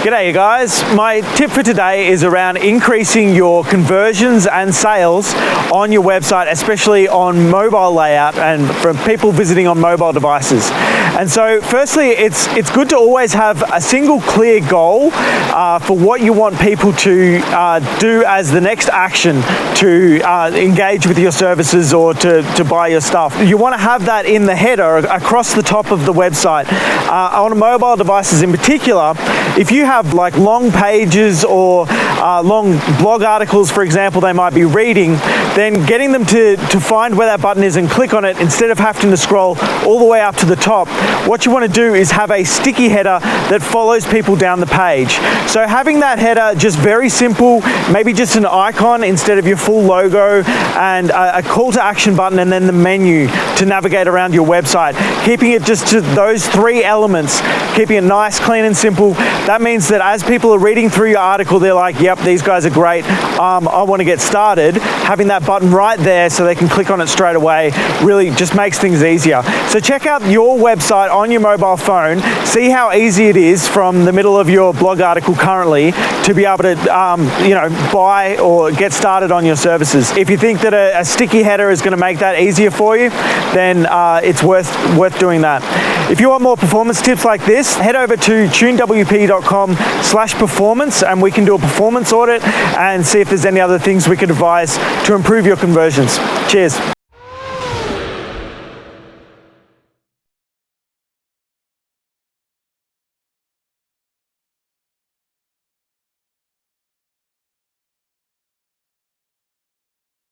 G'day you guys. My tip for today is around increasing your conversions and sales on your website, especially on mobile layout and from people visiting on mobile devices. And so firstly, it's good to always have a single clear goal for what you want people to do as the next action to engage with your services or to buy your stuff. You want to have that in the header across the top of the website. On mobile devices in particular, if you have like long pages or long blog articles, for example, they might be reading, then getting them to find where that button is and click on it instead of having to scroll all the way up to the top, what you want to do is have a sticky header that follows people down the page. So having that header just very simple, maybe just an icon instead of your full logo, and a call to action button, and then the menu to navigate around your website. Keeping it just to those three elements, keeping it nice, clean and simple. That means that as people are reading through your article, they're like, yep, these guys are great, I want to get started. Having that button right there so they can click on it straight away really just makes things easier. So check out your website on your mobile phone, see how easy it is from the middle of your blog article currently to be able to buy or get started on your services. If you think that a sticky header is going to make that easier for you, then it's worth doing that. If you want more performance tips like this, head over to tunewp.com/performance and we can do a performance audit and see if there's any other things we could advise to improve your conversions. Cheers.